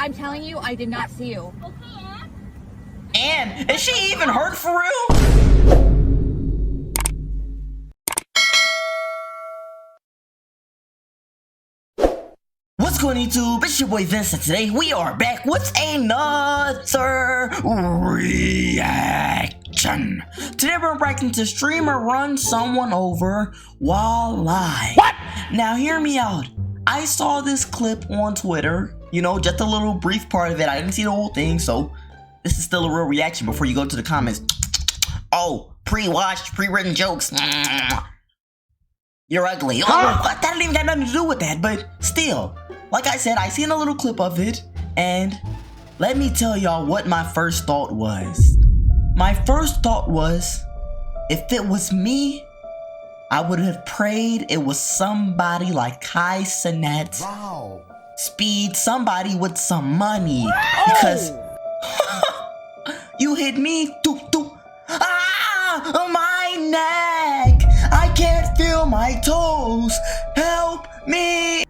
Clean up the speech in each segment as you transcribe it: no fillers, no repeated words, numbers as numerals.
I'm telling you, I did not see you. And is she even hurt for real? What's going on YouTube? It's your boy Vince, and today we are back with another reaction. Today we're reacting to streamer run someone over while live. What? Now hear me out. I saw this clip on Twitter, you know, just a little brief part of it. I didn't see the whole thing, so this is still a real reaction before you go to the comments. Oh, pre-watched, pre-written jokes. You're ugly. Oh, that didn't even got nothing to do with that, but still. Like I said, I seen a little clip of it, and let me tell y'all what my first thought was. My first thought was, if it was me, I would have prayed it was somebody like Kai Cenat. Wow. Speed, somebody with some money. Because you hit me, my neck. I can't feel my toes. Help me.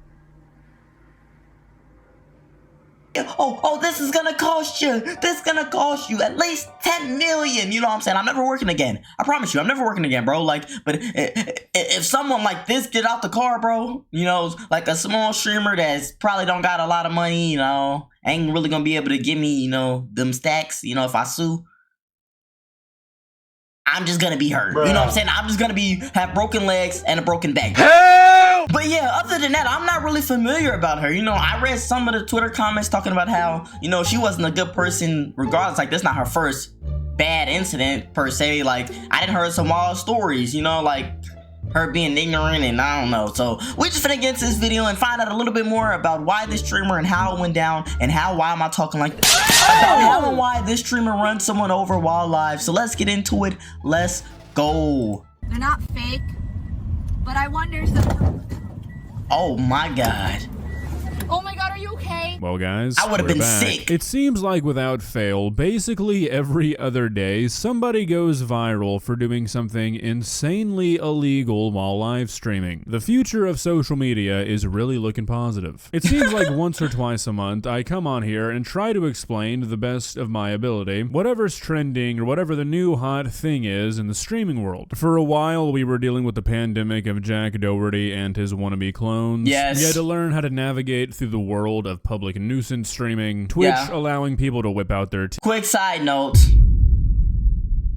Oh, this is gonna cost you. This is gonna cost you at least 10 million. You know what I'm saying? I'm never working again. I promise you, I'm never working again, bro. Like, but if someone like this get out the car, bro, you know, like a small streamer that's probably don't got a lot of money, you know, ain't really gonna be able to give me, you know, them stacks, you know, if I sue, I'm just gonna be hurt. Bruh. You know what I'm saying? I'm just gonna have broken legs and a broken back. Help! But yeah, other than that, I'm not really familiar about her. You know, I read some of the Twitter comments talking about how, you know, she wasn't a good person regardless. Like, that's not her first bad incident per se. Like, I didn't heard some wild stories, you know, like her being ignorant and I don't know. So we just finna get into this video and find out a little bit more about why this streamer and how it went down and why am I talking like this? About how and why this streamer runs someone over while live. So let's get into it. Let's go. They're not fake, but I wonder Oh my god. Oh my god, are you okay? Well guys, I would have been back. sick. It seems like without fail, basically every other day, somebody goes viral for doing something insanely illegal while live streaming. The future of social media is really looking positive. It seems like once or twice a month, I come on here and try to explain to the best of my ability whatever's trending or whatever the new hot thing is in the streaming world. For a while, we were dealing with the pandemic of Jack Doherty and his wannabe clones. Yes. You had to learn how to navigate through the world of public nuisance streaming, Twitch allowing people to whip out their quick side note,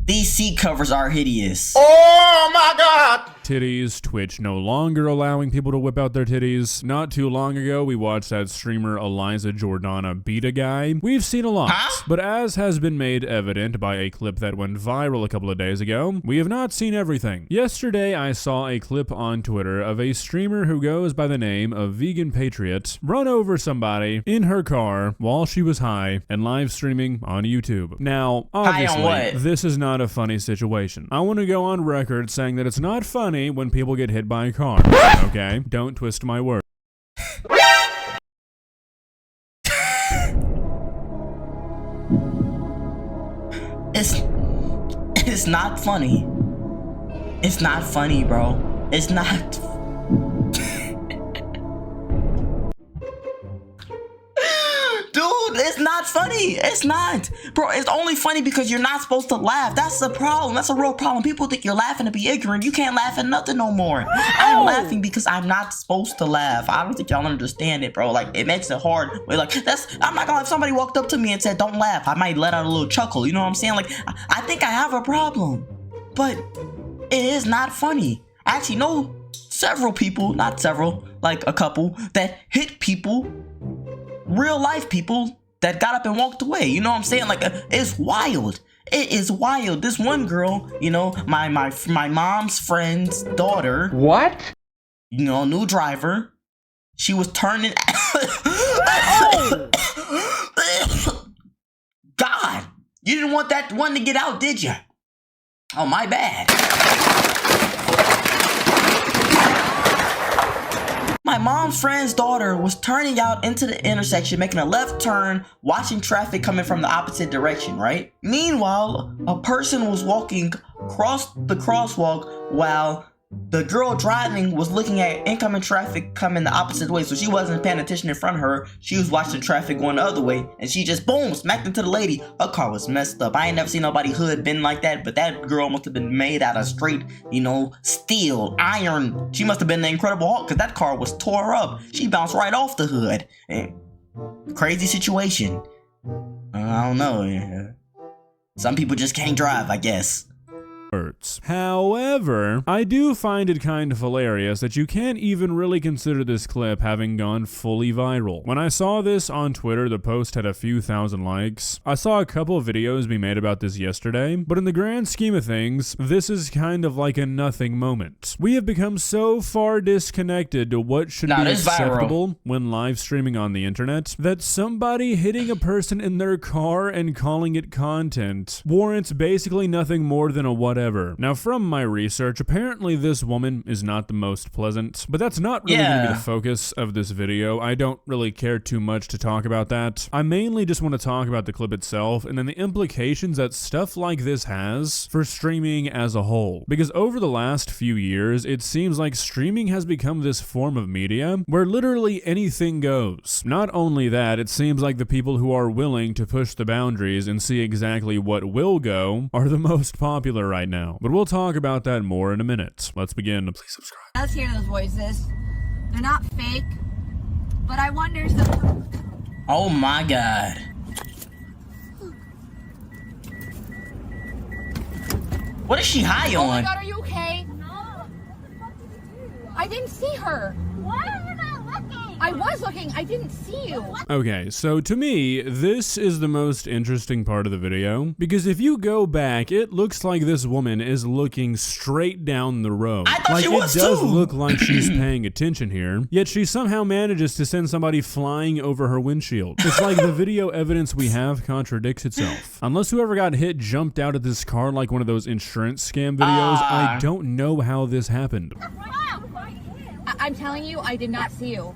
these seat covers are hideous. Oh my god! titties, Twitch no longer allowing people to whip out their titties. Not too long ago, we watched that streamer Eliza Jordana beat a guy. We've seen a lot, but as has been made evident by a clip that went viral a couple of days ago, we have not seen everything. Yesterday, I saw a clip on Twitter of a streamer who goes by the name of Vegan Patriot run over somebody in her car while she was high and live streaming on YouTube. Now, obviously, this is not a funny situation. I want to go on record saying that it's not funny when people get hit by a car, okay? Don't twist my words. It's not funny. It's not funny, bro. It's not. Dude, it's not funny. It's not. Bro, it's only funny because you're not supposed to laugh. That's the problem. That's a real problem. People think you're laughing to be ignorant. You can't laugh at nothing no more. I'm laughing because I'm not supposed to laugh. I don't think y'all understand it, bro. Like, it makes it hard. Like, I'm not gonna, if somebody walked up to me and said, don't laugh, I might let out a little chuckle. You know what I'm saying? Like, I think I have a problem. But it is not funny. I actually know several people, not several, like a couple, that hit people, real life people that got up and walked away. You know what I'm saying? Like, it's wild. It is wild. This one girl, you know, my mom's friend's daughter. What? You know, new driver. She was turning. God, you didn't want that one to get out, did you? Oh, my bad. My mom's friend's daughter was turning out into the intersection, making a left turn, watching traffic coming from the opposite direction, right? Meanwhile, a person was walking across the crosswalk while The girl driving was looking at incoming traffic coming the opposite way, so she wasn't paying attention in front of her. She was watching traffic going the other way, and she just boom smacked into the lady. Her car was messed up. I ain't never seen nobody hood been like that, but that girl must have been made out of straight, you know, steel, iron. She must have been the Incredible Hulk, because that car was tore up. She bounced right off the hood. Crazy situation. I don't know. Some people just can't drive, I guess. However, I do find it kind of hilarious that you can't even really consider this clip having gone fully viral. When I saw this on Twitter, the post had a few thousand likes. I saw a couple of videos be made about this yesterday, but in the grand scheme of things, this is kind of like a nothing moment. We have become so far disconnected to what should be acceptable when live streaming on the internet that somebody hitting a person in their car and calling it content warrants basically nothing more than a whatever. Now, from my research, apparently this woman is not the most pleasant, but that's not really going to be the focus of this video. I don't really care too much to talk about that. I mainly just want to talk about the clip itself and then the implications that stuff like this has for streaming as a whole. Because over the last few years, it seems like streaming has become this form of media where literally anything goes. Not only that, it seems like the people who are willing to push the boundaries and see exactly what will go are the most popular right now. But we'll talk about that more in a minute. Let's begin. Please subscribe. Let's hear those voices. They're not fake, but I wonder Oh my God. What is she high on? Oh my God, are you okay? No. What the fuck did you do? I didn't see her. Why are you not looking? I was looking. I didn't see you. Okay, so to me, this is the most interesting part of the video, because if you go back, it looks like this woman is looking straight down the road. I thought she was it does too. look like she's paying attention here, yet she somehow manages to send somebody flying over her windshield. It's like the video evidence we have contradicts itself. Unless whoever got hit jumped out of this car like one of those insurance scam videos, I don't know how this happened. I'm telling you, I did not see you.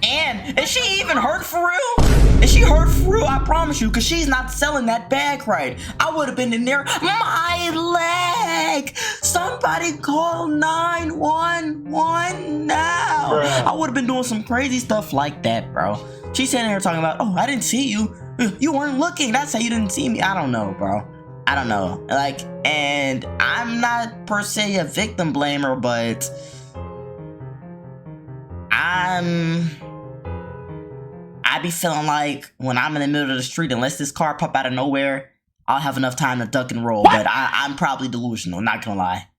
And is she even hurt for real? Is she hurt for real? I promise you, because she's not selling that bag right. I would have been in there. My leg! Somebody call 911 now. Bruh. I would have been doing some crazy stuff like that, bro. She's sitting here talking about, oh, I didn't see you. You weren't looking. That's how you didn't see me. I don't know, bro. I don't know. Like, and I'm not per se a victim blamer, but I be feeling like when I'm in the middle of the street, unless this car pop out of nowhere, I'll have enough time to duck and roll. But I'm probably delusional, not gonna lie.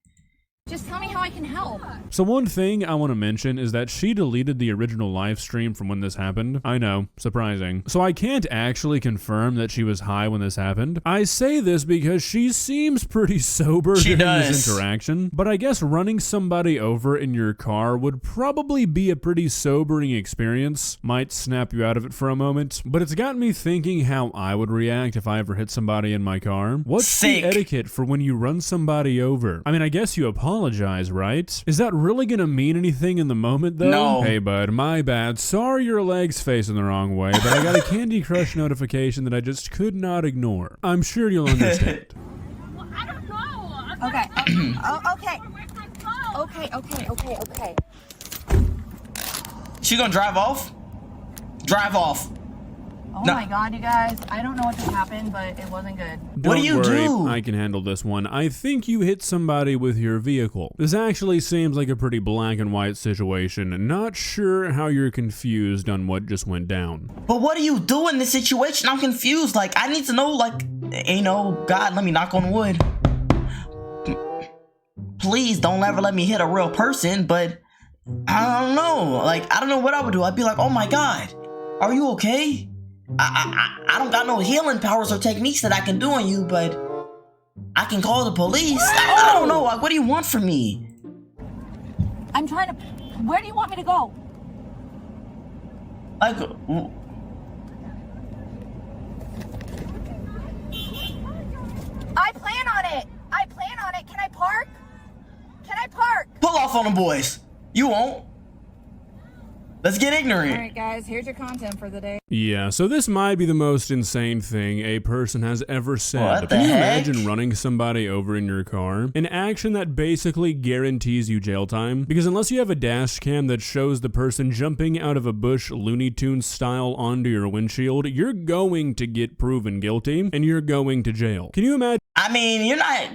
Just tell me how I can help. So one thing I want to mention is that she deleted the original live stream from when this happened. I know, surprising. So I can't actually confirm that she was high when this happened. I say this because she seems pretty sober during this interaction, but I guess running somebody over in your car would probably be a pretty sobering experience. Might snap you out of it for a moment, but it's got me thinking how I would react if I ever hit somebody in my car. What's the etiquette for when you run somebody over? I mean, I guess you apologize, right? Is that really gonna mean anything in the moment though? No. Hey bud, my bad. Sorry your leg's facing the wrong way, but I got a Candy Crush notification that I just could not ignore. I'm sure you'll understand. Well, I don't know. Okay. Okay. She gonna drive off? Drive off. Oh my God, you guys. I don't know what just happened, but it wasn't good. What do you do? I can handle this one. I think you hit somebody with your vehicle. This actually seems like a pretty black and white situation. Not sure how you're confused on what just went down. But what do you do in this situation? I'm confused. Like, I need to know, like, you know, God, let me knock on wood. Please don't ever let me hit a real person, but I don't know. Like, I don't know what I would do. I'd be like, oh my God, are you okay? I don't got no healing powers or techniques that I can do on you, but I can call the police. I don't know. Like, what do you want from me? I'm trying to... Where do you want me to go? Like... I plan on it. Can I park? Can I park? Pull off on them boys. You won't. Let's get ignorant. All right, guys, here's your content for the day. Yeah, so this might be the most insane thing a person has ever said. What But the can you heck? imagine running somebody over in your car? An action that basically guarantees you jail time. Because unless you have a dash cam that shows the person jumping out of a bush Looney Tunes style onto your windshield, you're going to get proven guilty and you're going to jail. Can you imagine? I mean, I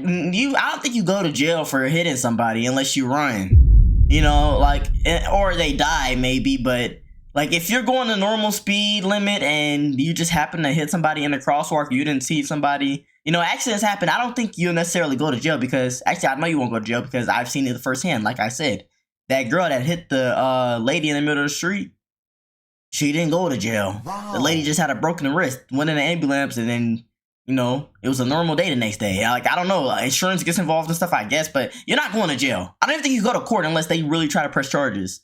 don't think you go to jail for hitting somebody unless you run. You know, like, or they die maybe, but like if you're going the normal speed limit and you just happen to hit somebody in the crosswalk, you didn't see somebody, you know, accidents happen. I don't think you'll necessarily go to jail because, actually, I know you won't go to jail because I've seen it firsthand. Like I said, that girl that hit the lady in the middle of the street, she didn't go to jail. Wow. The lady just had a broken wrist, went in the ambulance, and then, you know, it was a normal day the next day. Like, I don't know, insurance gets involved and stuff, I guess, but you're not going to jail. I don't even think you go to court unless they really try to press charges.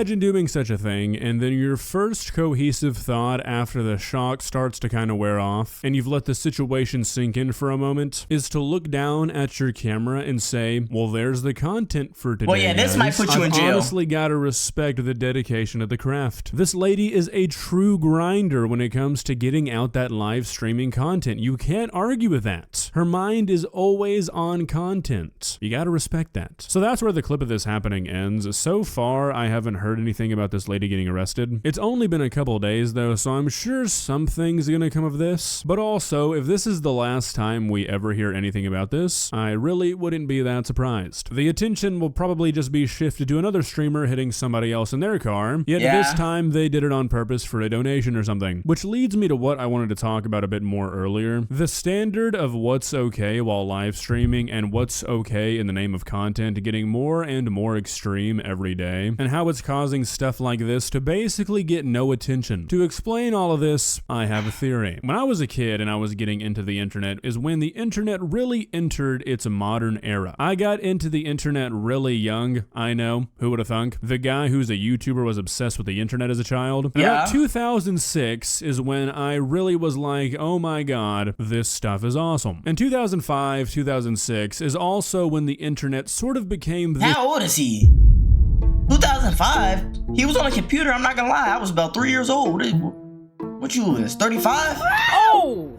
Imagine doing such a thing, and then your first cohesive thought after the shock starts to kind of wear off, and you've let the situation sink in for a moment, is to look down at your camera and say, well, there's the content for today. Well, yeah, this might put you in jail. I've honestly got to respect the dedication of the craft. This lady is a true grinder when it comes to getting out that live streaming content. You can't argue with that. Her mind is always on content. You got to respect that. So that's where the clip of this happening ends. So far, I haven't heard anything about this lady getting arrested. It's only been a couple days though, so I'm sure something's gonna come of this. But also, if this is the last time we ever hear anything about this, I really wouldn't be that surprised. The attention will probably just be shifted to another streamer hitting somebody else in their car, yet this time they did it on purpose for a donation or something. Which leads me to what I wanted to talk about a bit more earlier. The standard of what's okay while live streaming and what's okay in the name of content getting more and more extreme every day, and how it's causing stuff like this to basically get no attention. To explain all of this, I have a theory. When I was a kid and I was getting into the internet is when the internet really entered its modern era. I got into the internet really young, I know, who would have thunk? The guy who's a YouTuber was obsessed with the internet as a child. And about 2006 is when I really was like, oh my god, this stuff is awesome. And 2005, 2006 is also when the internet sort of became the— How old is he? 2005? He was on a computer, I'm not gonna lie. I was about 3 years old. What you was, 35? Oh!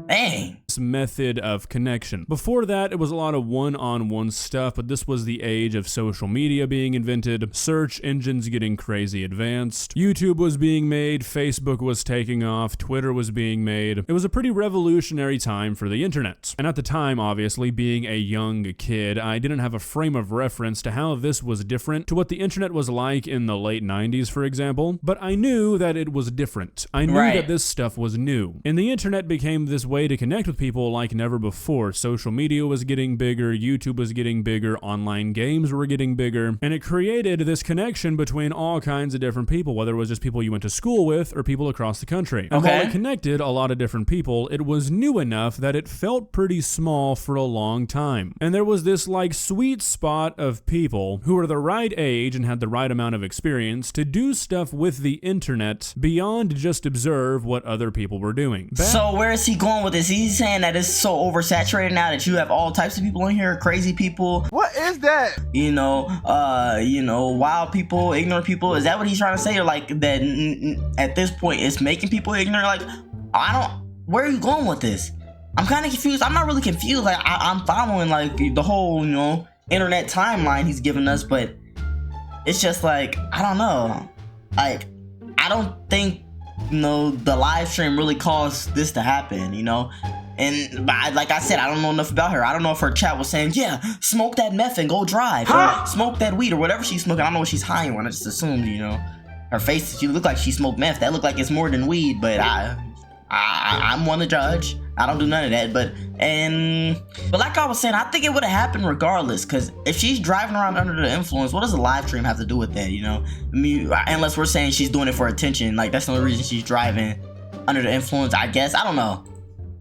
Dang. method of connection. Before that, it was a lot of one-on-one stuff, but this was the age of social media being invented, search engines getting crazy advanced, YouTube was being made, Facebook was taking off, Twitter was being made. It was a pretty revolutionary time for the internet. And at the time, obviously, being a young kid, I didn't have a frame of reference to how this was different to what the internet was like in the late 90s, for example, but I knew that it was different. I knew that this stuff was new. And the internet became this way to connect with people like never before. Social media was getting bigger, YouTube was getting bigger, online games were getting bigger, and it created this connection between all kinds of different people, whether it was just people you went to school with or people across the country. And while it connected a lot of different people, it was new enough that it felt pretty small for a long time. And there was this like sweet spot of people who were the right age and had the right amount of experience to do stuff with the internet beyond just observe what other people were doing. So where is he going with this? He's saying that it's so oversaturated now that you have all types of people in here, crazy people. What is that? You know, wild people, ignorant people. Is that what he's trying to say? Or like that at this point it's making people ignorant? Like, where are you going with this? I'm kind of confused. I'm not really confused. Like I'm following like the whole, internet timeline he's giving us, but it's just like, I don't know. Like, I don't think, the live stream really caused this to happen, And like I said, I don't know enough about her. I don't know if her chat was saying, yeah, smoke that meth and go drive, or smoke that weed, or whatever she's smoking. I don't know what she's high on. I just assumed, her face, she looked like she smoked meth. That looked like it's more than weed, but I'm one to judge. I don't do none of that, but like I was saying, I think it would have happened regardless, because if she's driving around under the influence, what does a live stream have to do with that, I mean, unless we're saying she's doing it for attention, like that's the only reason she's driving under the influence, I guess. I don't know.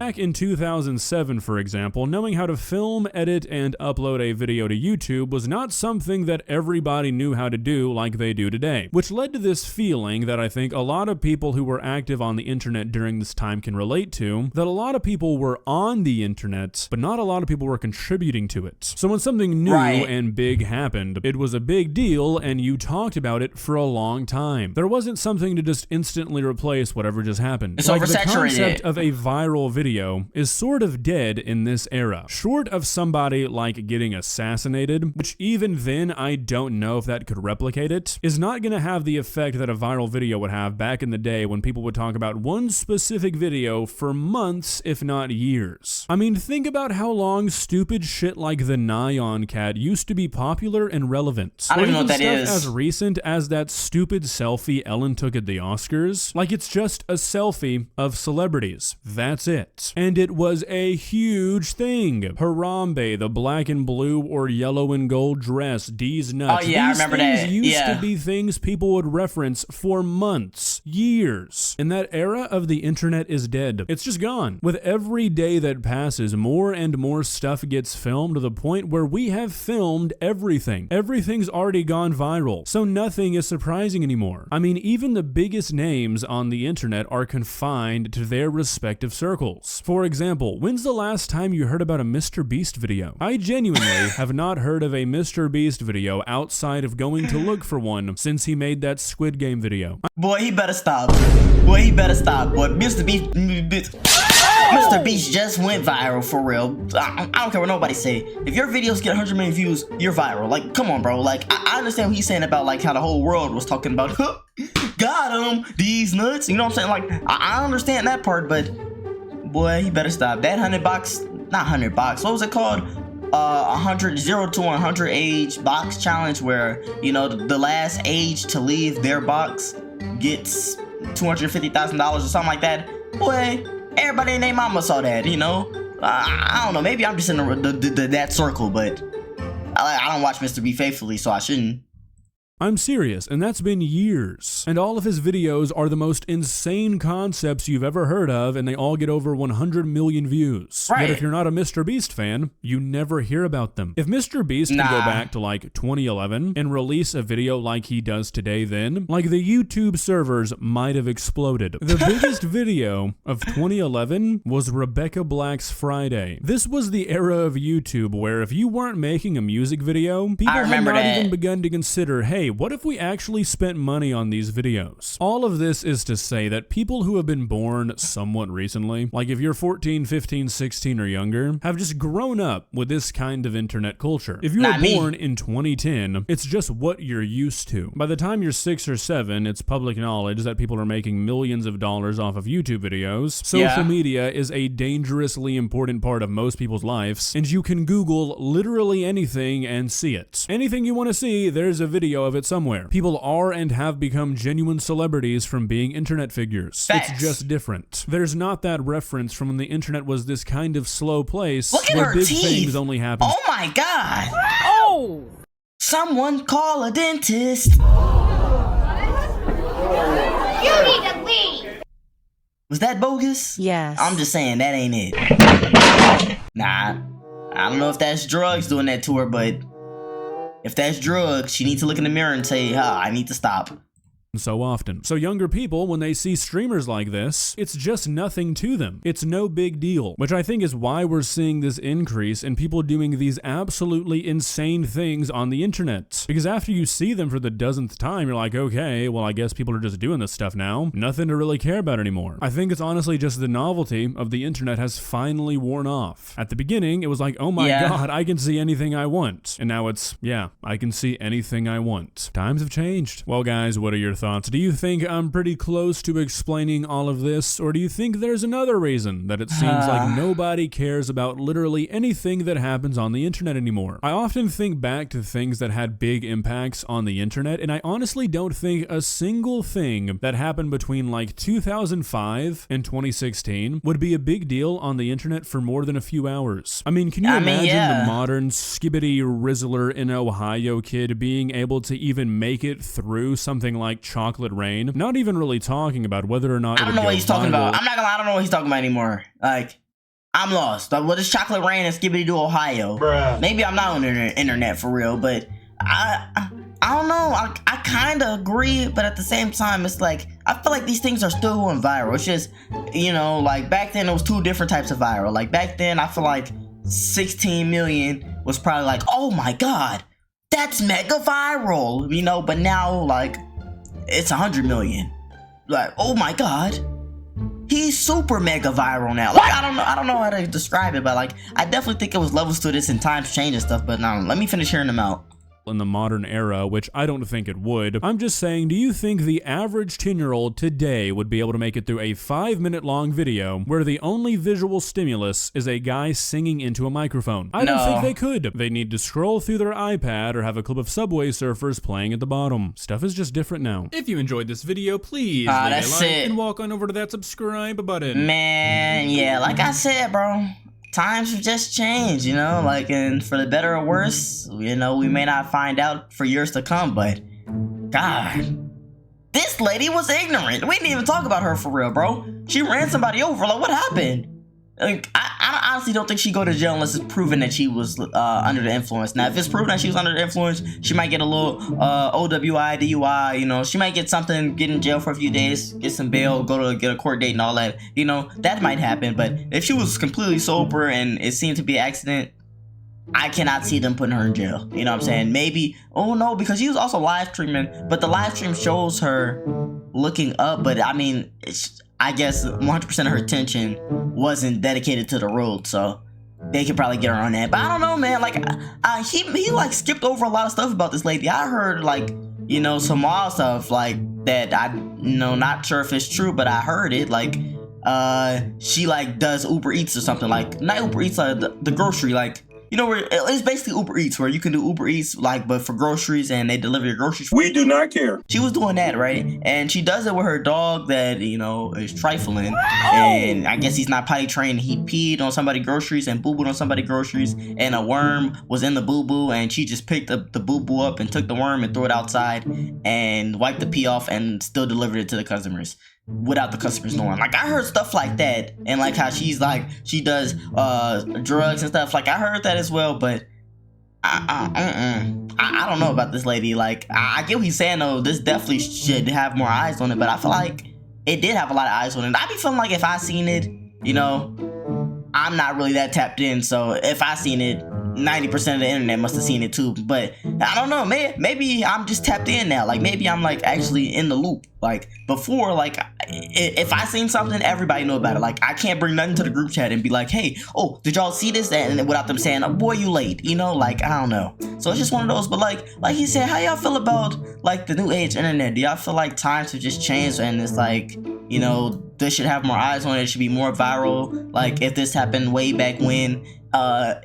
Back in 2007, for example, knowing how to film, edit, and upload a video to YouTube was not something that everybody knew how to do like they do today, which led to this feeling that I think a lot of people who were active on the internet during this time can relate to, that a lot of people were on the internet, but not a lot of people were contributing to it. So when something new and big happened, it was a big deal and you talked about it for a long time. There wasn't something to just instantly replace whatever just happened. It's like oversaturated. The concept of a viral video is sort of dead in this era. Short of somebody like getting assassinated, which even then I don't know if that could replicate it, is not going to have the effect that a viral video would have back in the day when people would talk about one specific video for months, if not years. I mean, think about how long stupid shit like the Nyan cat used to be popular and relevant. I don't even know what that stuff is. As recent as that stupid selfie Ellen took at the Oscars. Like, it's just a selfie of celebrities. That's it. And it was a huge thing. Harambe, the black and blue or yellow and gold dress, D's nuts. Oh yeah, These I remember things that. used to be things people would reference for months, years. And that era of the internet is dead. It's just gone. With every day that passes, more and more stuff gets filmed to the point where we have filmed everything. Everything's already gone viral, so nothing is surprising anymore. I mean, even the biggest names on the internet are confined to their respective circles. For example, when's the last time you heard about a Mr. Beast video? I genuinely have not heard of a Mr. Beast video outside of going to look for one since he made that Squid Game video. Boy, he better stop. Boy, he better stop. Boy, Mr. Beast just went viral for real. I don't care what nobody say. If your videos get 100 million views, you're viral. Like, come on, bro. Like, I understand what he's saying about like how the whole world was talking about. Got him, these nuts. You know what I'm saying? Like, I understand that part, but boy, he better stop. That 100 box, not 100 box. What was it called? 0 to 100 age box challenge, where you know the last age to leave their box gets $250,000 or something like that. Boy, everybody and their mama saw that. You know, I don't know. Maybe I'm just in that circle, but I don't watch Mr. B faithfully, so I shouldn't. I'm serious, and that's been years. And all of his videos are the most insane concepts you've ever heard of, and they all get over 100 million views. Right. Yet if you're not a Mr. Beast fan, you never hear about them. If Mr. Beast could go back to like 2011 and release a video like he does today, then like the YouTube servers might have exploded. The biggest video of 2011 was Rebecca Black's Friday. This was the era of YouTube where if you weren't making a music video, people had not even begun to consider, hey, what if we actually spent money on these videos? All of this is to say that people who have been born somewhat recently, like if you're 14, 15, 16 or younger, have just grown up with this kind of internet culture. If you were born in 2010, it's just what you're used to. By the time you're 6 or 7, it's public knowledge that people are making millions of dollars off of YouTube videos. Social media is a dangerously important part of most people's lives, and you can Google literally anything and see it. Anything you want to see, there's a video of it somewhere. People are and have become genuine celebrities from being internet figures. Facts. It's just different. There's not that reference from when the internet was this kind of slow place Look at where her big teeth. things only happen. Oh my god. Oh! Someone call a dentist. You need to leave! Was that bogus? Yes. I'm just saying that ain't it. Nah, I don't know if that's drugs doing that to her, but if that's drugs, she needs to look in the mirror and say, I need to stop. So often. So younger people, when they see streamers like this, it's just nothing to them. It's no big deal, which I think is why we're seeing this increase in people doing these absolutely insane things on the internet. Because after you see them for the dozenth time, you're like, okay, well, I guess people are just doing this stuff now. Nothing to really care about anymore. I think it's honestly just the novelty of the internet has finally worn off. At the beginning, it was like, oh my god, I can see anything I want. And now it's, yeah, I can see anything I want. Times have changed. Well, guys, what are your thoughts? Do you think I'm pretty close to explaining all of this, or do you think there's another reason that it seems like nobody cares about literally anything that happens on the internet anymore? I often think back to things that had big impacts on the internet, and I honestly don't think a single thing that happened between like 2005 and 2016 would be a big deal on the internet for more than a few hours. I mean, can you imagine the modern skibbity rizzler in Ohio kid being able to even make it through something like Chocolate Rain? Not even really talking about whether or not I don't know what he's talking about. I'm not gonna lie, I don't know what he's talking about anymore. Like, I'm lost. Like, what is Chocolate Rain and Skibbity Doo Ohio? Bruh. Maybe I'm not on the internet for real, but I don't know. I kind of agree, but at the same time, it's like I feel like these things are still going viral. It's just, you know, like back then it was two different types of viral. Like back then, I feel like 16 million was probably like, oh my god, that's mega viral, you know. But now, like, it's 100 million. Like, oh my god. He's super mega viral now. Like, I don't know how to describe it, but like I definitely think it was levels to this and times change and stuff. But now let me finish hearing them out. In the modern era, which I don't think it would. I'm just saying, do you think the average 10-year-old today would be able to make it through a 5-minute long video where the only visual stimulus is a guy singing into a microphone? I don't think they could. They need to scroll through their iPad or have a clip of Subway Surfers playing at the bottom. Stuff is just different now. If you enjoyed this video, please leave a like and walk on over to that subscribe button. Man, yeah, like I said, bro. Times have just changed, you know, like, and for the better or worse, you know, we may not find out for years to come, but God, this lady was ignorant. We didn't even talk about her for real, bro. She ran somebody over. Like, what happened? Like, I honestly don't think she'd go to jail unless it's proven that she was under the influence. Now, if it's proven that she was under the influence, she might get a little OWI, DUI, you know, she might get something, get in jail for a few days, get some bail, go to get a court date and all that, you know, that might happen. But if she was completely sober and it seemed to be an accident, I cannot see them putting her in jail. You know what I'm saying? Maybe, oh no, because she was also live streaming, but the live stream shows her looking up, but I mean, I guess 100% of her attention wasn't dedicated to the road, so they could probably get her on that. But I don't know, man. Like, he like skipped over a lot of stuff about this lady. I heard, like, you know, some wild stuff like that. I, you know, not sure if it's true, but I heard it. Like, she like does Uber Eats or something. Like, not Uber Eats, like the grocery, like, you know, where it's basically Uber Eats, where you can do Uber Eats, like, but for groceries, and they deliver your groceries. We do not care. She was doing that, right? And she does it with her dog that, you know, is trifling. And I guess he's not potty trained. He peed on somebody's groceries and boo-booed on somebody's groceries. And a worm was in the boo-boo, and she just picked up the boo-boo up and took the worm and threw it outside and wiped the pee off and still delivered it to the customers without the customers knowing. Like, I heard stuff like that, and like how she's like, she does drugs and stuff. Like, I heard that as well, but I don't know about this lady. Like, I get what he's saying though. This definitely should have more eyes on it, but I feel like it did have a lot of eyes on it. I be feeling like if I seen it, you know, I'm not really that tapped in, so if I seen it, 90% of the internet must have seen it too. But I don't know, maybe I'm just tapped in now. Like, maybe I'm like actually in the loop. Like, before, like, if I seen something, everybody know about it. Like, I can't bring nothing to the group chat and be like, hey, oh, did y'all see this? And without them saying, oh, boy, you late, you know? Like, I don't know. So it's just one of those. But like he said, how y'all feel about like the new age internet? Do y'all feel like times have just changed and it's like, you know, this should have more eyes on it, it should be more viral? Like, if this happened way back when,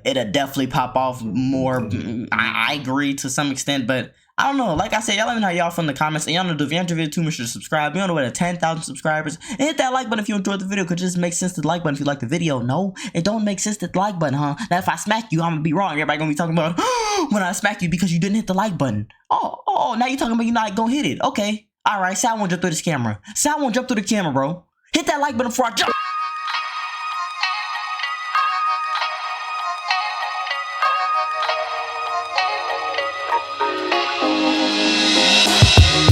it'll definitely pop off more. I agree to some extent, but I don't know. Like I said, y'all let me know how y'all feel in the comments. And y'all know, if you enjoyed the video too much to subscribe. We on the way to 10,000 subscribers. And hit that like button if you enjoyed the video, because it just makes sense to the like button if you like the video. No, it don't make sense to the like button, huh? Now, if I smack you, I'm gonna be wrong. Everybody gonna be talking about when I smack you because you didn't hit the like button. Oh, now you talking about you not gonna hit it. Okay. All right, say I won't jump through this camera. Say I won't jump through the camera, bro. Hit that like button before I jump.